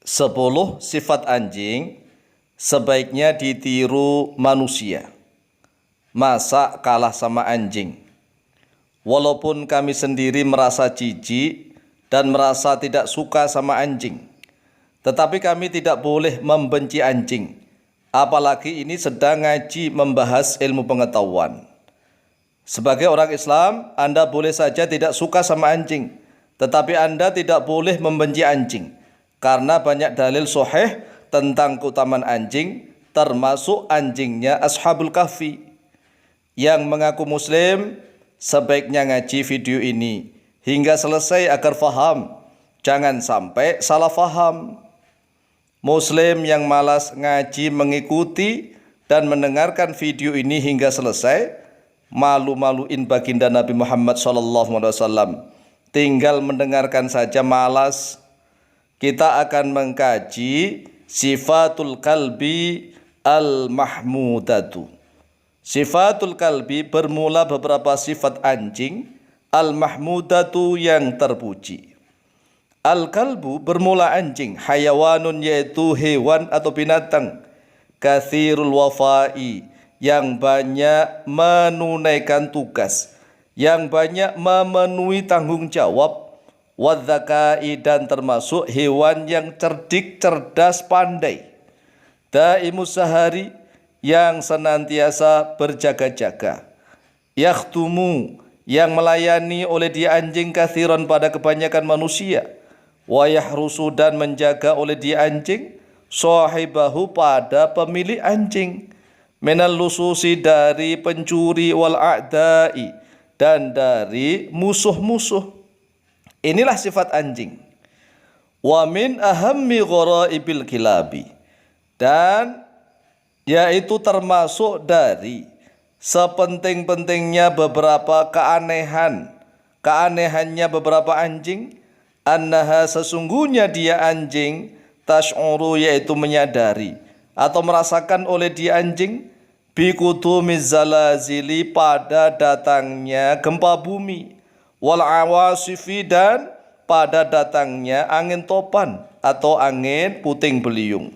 10 sifat anjing sebaiknya ditiru manusia. Masa kalah sama anjing? Walaupun kami sendiri merasa jijik dan merasa tidak suka sama anjing, tetapi kami tidak boleh membenci anjing. Apalagi ini sedang ngaji membahas ilmu pengetahuan. Sebagai orang Islam, Anda boleh saja tidak suka sama anjing, tetapi Anda tidak boleh membenci anjing. Karena banyak dalil sahih tentang keutamaan anjing, termasuk anjingnya Ashabul Kahfi. Yang mengaku muslim sebaiknya ngaji video ini hingga selesai agar faham. Jangan sampai salah faham. Muslim yang malas ngaji mengikuti dan mendengarkan video ini hingga selesai, malu-maluin baginda Nabi Muhammad SAW. Tinggal mendengarkan saja malas. Kita akan mengkaji sifatul kalbi al-mahmudatu. Sifatul kalbi bermula beberapa sifat anjing, al-mahmudatu yang terpuji. Al-kalbu bermula anjing, hayawanun yaitu hewan atau binatang, kathirul wafai yang banyak menunaikan tugas, yang banyak memenuhi tanggung jawab, wadzakai dan termasuk hewan yang cerdik, cerdas, pandai, daimus sahari yang senantiasa berjaga-jaga, yakhtumu yang melayani oleh dia anjing kathiran pada kebanyakan manusia, wa yahrusu dan menjaga oleh dia anjing sahibahu pada pemilik anjing, minal lususi dari pencuri, wal a'dai dan dari musuh-musuh. Inilah sifat anjing. Wa min ahammi ghoraibil kilabi, dan yaitu termasuk dari sepenting-pentingnya beberapa keanehannya beberapa anjing, annaha sesungguhnya dia anjing, tash'uru yaitu menyadari atau merasakan oleh dia anjing, bikutumiz zalazili pada datangnya gempa bumi, wal awasifi dan pada datangnya angin topan atau angin puting beliung,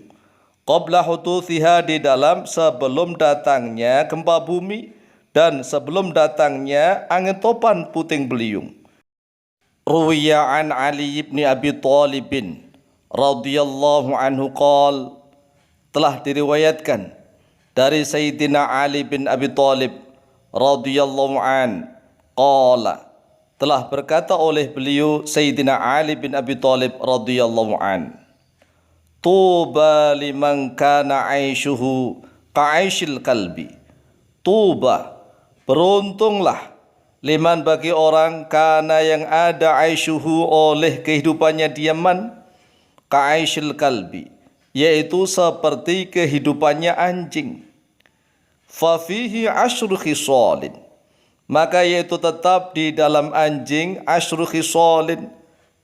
qabla huduthiha di dalam sebelum datangnya gempa bumi dan sebelum datangnya angin topan puting beliung. Ruwiya an Ali ibn Abi Thalib radhiyallahu anhu qala, telah diriwayatkan dari Sayyidina Ali bin Abi Thalib radhiyallahu an qala, telah berkata oleh beliau Sayyidina Ali bin Abi Thalib radhiyallahu an, tuba liman kana aishuhu ka'aishil kalbi. Tuba, beruntunglah, liman bagi orang kana yang ada aishuhu oleh kehidupannya diaman, ka'aishil kalbi yaitu seperti kehidupannya anjing. Fafihi asyru khisalin, maka yaitu tetap di dalam anjing asyru khisalin,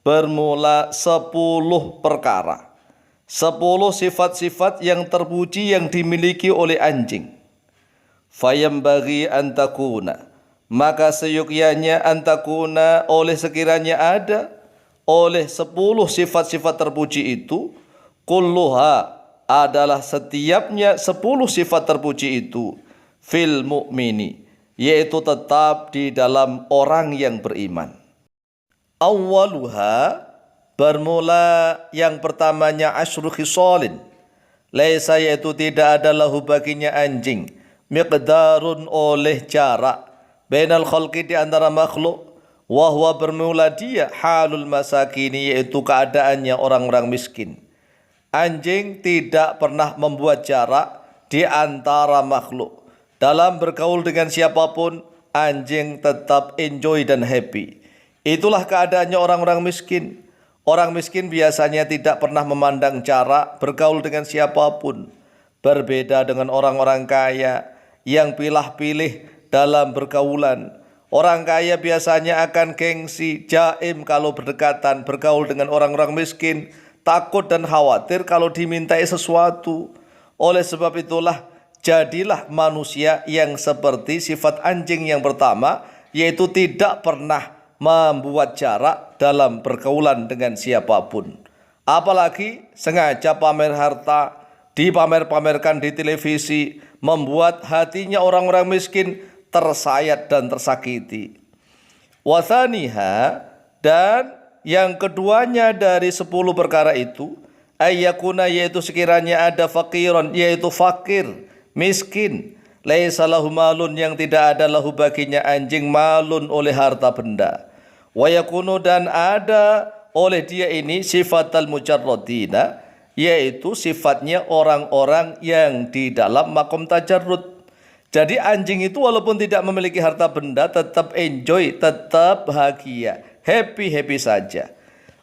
bermula 10 perkara, 10 sifat-sifat yang terpuji yang dimiliki oleh anjing. Fayambaghi antakuna, maka seyogyanya antakuna oleh sekiranya ada oleh 10 sifat-sifat terpuji itu, kulluha adalah setiapnya 10 sifat terpuji itu, fil mu'mini yaitu tetap di dalam orang yang beriman. Awwaluha bermula yang pertamanya asyru khisalin, laisa yaitu tidak ada lahu baginya anjing, miqdarun oleh jarak, bainal khalqi di antara makhluk, wa huwa bermula dia halul masakini yaitu keadaannya orang-orang miskin. Anjing tidak pernah membuat jarak di antara makhluk. Dalam bergaul dengan siapapun, anjing tetap enjoy dan happy. Itulah keadaannya orang-orang miskin. Orang miskin biasanya tidak pernah memandang jarak bergaul dengan siapapun. Berbeda dengan orang-orang kaya yang pilih-pilih dalam bergaulan. Orang kaya biasanya akan gengsi, jaim kalau berdekatan bergaul dengan orang-orang miskin, takut dan khawatir kalau dimintai sesuatu. Oleh sebab itulah, jadilah manusia yang seperti sifat anjing yang pertama, yaitu tidak pernah membuat jarak dalam pergaulan dengan siapapun. Apalagi sengaja pamer harta, dipamer-pamerkan di televisi, membuat hatinya orang-orang miskin tersayat dan tersakiti. Wathaniha, dan yang keduanya dari 10 perkara itu, ayyakuna, yaitu sekiranya ada fakiron, yaitu fakir, miskin, laisa lahu malun, yang tidak ada lahu baginya anjing, malun oleh harta benda. Wa yakunu, dan ada oleh dia ini sifatal mujarradina, yaitu sifatnya orang-orang yang di dalam makom tajarrud. Jadi anjing itu walaupun tidak memiliki harta benda tetap enjoy, tetap bahagia, happy saja.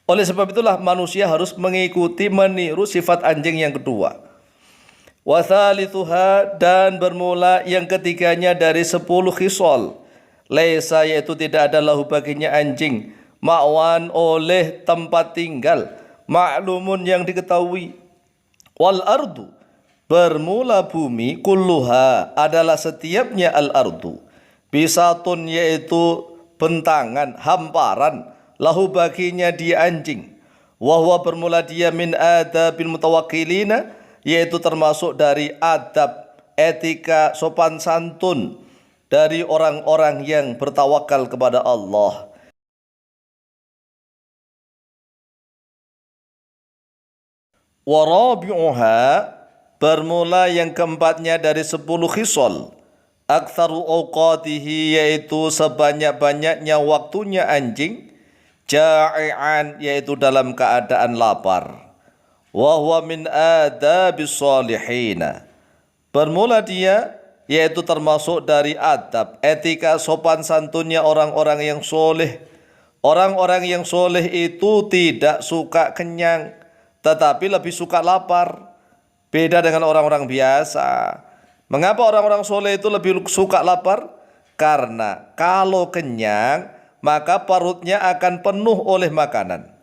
Oleh sebab itulah manusia harus mengikuti, meniru sifat anjing yang kedua. Wathalithuha, dan bermula yang ketiganya dari 10 khisal. Laisa, yaitu tidak ada lahu baginya anjing, ma'wan oleh tempat tinggal, ma'lumun yang diketahui. Wal ardu, bermula bumi, kulluha adalah setiapnya al ardu, bisatun, yaitu bentangan, hamparan, lahu baginya dia anjing. Wahwa, bermula dia min adabil mutawakkilina, yaitu termasuk dari adab, etika, sopan santun dari orang-orang yang bertawakal kepada Allah. Warabi'uha, bermula yang keempatnya dari 10 khisal, aktsaru awqatihi, yaitu sebanyak-banyaknya waktunya anjing, ja'ian, yaitu dalam keadaan lapar. Wa huwa min adabis salihina, bermula dia yaitu termasuk dari adab, etika, sopan santunnya orang-orang yang soleh. Orang-orang yang soleh itu tidak suka kenyang, tetapi lebih suka lapar. Beda dengan orang-orang biasa. Mengapa orang-orang soleh itu lebih suka lapar? Karena kalau kenyang, maka perutnya akan penuh oleh makanan.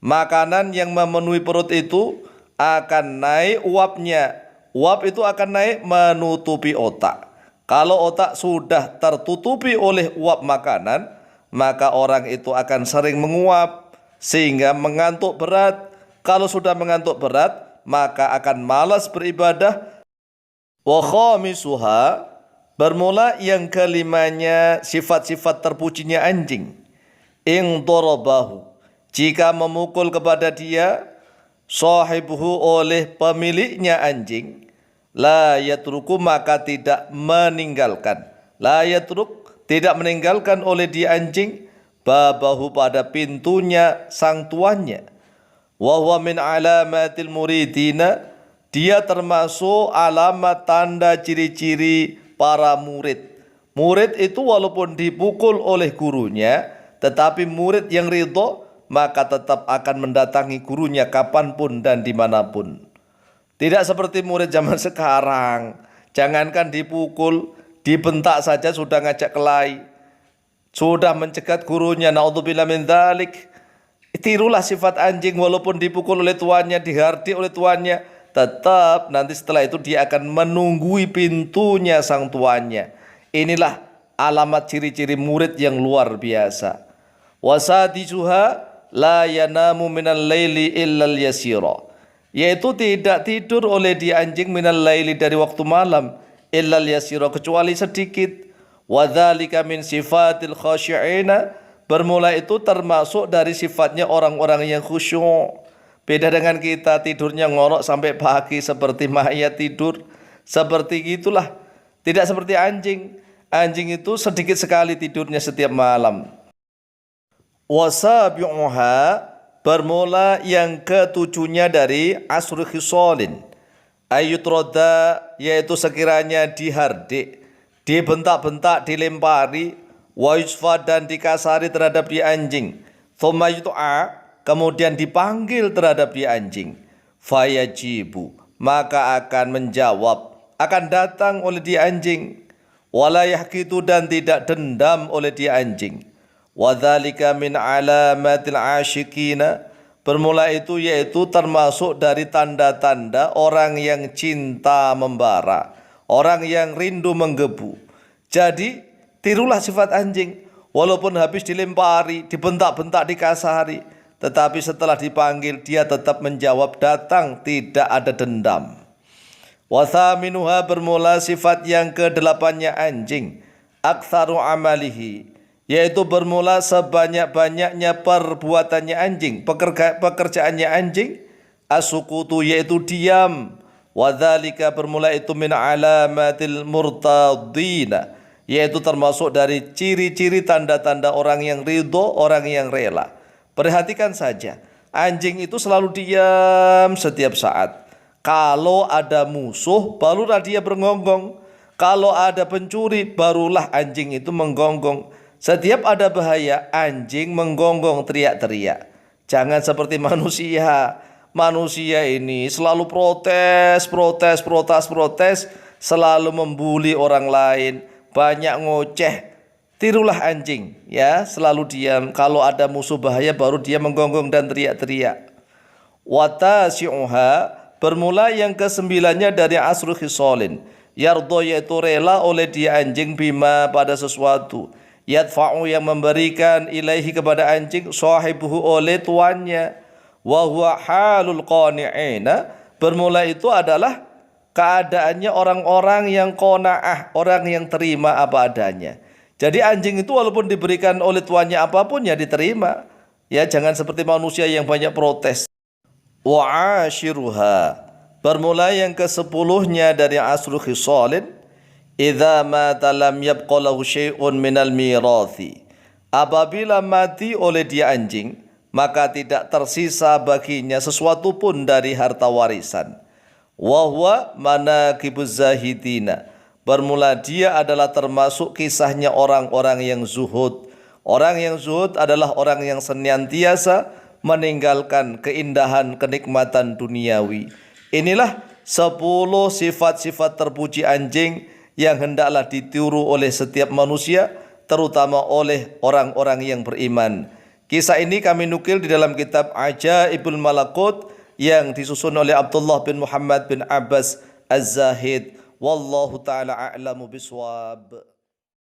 Makanan yang memenuhi perut itu akan naik uapnya. Uap itu akan naik menutupi otak. Kalau otak sudah tertutupi oleh uap makanan, maka orang itu akan sering menguap sehingga mengantuk berat. Kalau sudah mengantuk berat, maka akan malas beribadah. Wa khamisuha, bermula yang kelimanya sifat-sifat terpujinya anjing. In darabahu, jika memukul kepada dia, sahibuhu oleh pemiliknya anjing, la yatruku, maka tidak meninggalkan. La yatruk, tidak meninggalkan oleh dia anjing, babahu, pada pintunya sang tuannya. Wa huwa min alamatil muridina, dia termasuk alamat tanda ciri-ciri para murid. Murid itu walaupun dipukul oleh gurunya, tetapi murid yang ridho, maka tetap akan mendatangi gurunya kapanpun dan dimanapun. Tidak seperti murid zaman sekarang. Jangankan dipukul, dibentak saja sudah ngajak kelahi, sudah mencegat gurunya. Naudzubillah min dzalik. Tirulah sifat anjing, walaupun dipukul oleh tuannya, dihardik oleh tuannya, tetap nanti setelah itu dia akan menunggui pintunya sang tuannya. Inilah alamat ciri-ciri murid yang luar biasa. Wasadijuha la yanamu minal laili illal yasira, yaitu tidak tidur oleh dia anjing minal laili, dari waktu malam, illal yasira, kecuali sedikit. Wadzalika min sifatil khasyi'ina, bermula itu termasuk dari sifatnya orang-orang yang khusyuk. Beda dengan kita, tidurnya ngorok sampai pagi seperti mayat tidur. Seperti itulah, tidak seperti anjing. Anjing itu sedikit sekali tidurnya setiap malam. Wasabi'uha, bermula yang ketujuhnya dari asru khisalin, ayyutroda, yaitu sekiranya dihardik, dibentak-bentak, dilempari, wa yusfa, dan dikasari terhadap dia anjing, thumma yut'a, kemudian dipanggil terhadap dia anjing, fayajibu, maka akan menjawab, akan datang oleh dia anjing, wala yahkitu, dan tidak dendam oleh dia anjing. Wadzalika min alamatil asyikina, bermula itu yaitu termasuk dari tanda-tanda orang yang cinta membara, orang yang rindu menggebu. Jadi tirulah sifat anjing, walaupun habis dilempari, dibentak-bentak, dikasari, tetapi setelah dipanggil dia tetap menjawab datang, tidak ada dendam. Wa thaminuha bermula sifat yang ke-8-nya anjing, aktsaru amalihi, yaitu bermula sebanyak-banyaknya perbuatannya anjing, pekerjaannya anjing, as-sukutu yaitu diam. Wadzalika bermula itu min alamatil murtadina, yaitu termasuk dari ciri-ciri tanda-tanda orang yang ridho, orang yang rela. Perhatikan saja, anjing itu selalu diam setiap saat. Kalau ada musuh barulah dia bergonggong. Kalau ada pencuri barulah anjing itu menggonggong. Setiap ada bahaya anjing menggonggong teriak-teriak. Jangan seperti manusia. Manusia ini selalu protes, selalu membuli orang lain, banyak ngoceh. Tirulah anjing, ya, selalu diam. Kalau ada musuh bahaya baru dia menggonggong dan teriak-teriak. Watasi'uha bermula yang ke-9-nya dari asru khisalin. Yardo yaitu rela oleh dia anjing bima pada sesuatu. Yadfa'u yang memberikan ilaihi kepada anjing sahibuhu oleh tuannya. Wa huwa halul qani'ina bermula itu adalah keadaannya orang-orang yang qanaah, orang yang terima apa adanya. Jadi anjing itu walaupun diberikan oleh tuannya apapun ya diterima. Ya, jangan seperti manusia yang banyak protes. Wa ashiruha bermula yang ke-10-nya dari asru khisalin, idza mata lam yabqa lahu syai'un minal mirathi. Apabila mati oleh dia anjing, maka tidak tersisa baginya sesuatu pun dari harta warisan. Wa huwa manaqibuz zahidina bermula dia adalah termasuk kisahnya orang-orang yang zuhud. Orang yang zuhud adalah orang yang senantiasa meninggalkan keindahan kenikmatan duniawi. Inilah 10 sifat-sifat terpuji anjing yang hendaklah ditiru oleh setiap manusia, terutama oleh orang-orang yang beriman. Kisah ini kami nukil di dalam kitab Ajaibul Malakut yang disusun oleh Abdullah bin Muhammad bin Abbas Az-Zahid. Wallahu ta'ala a'lamu biswab.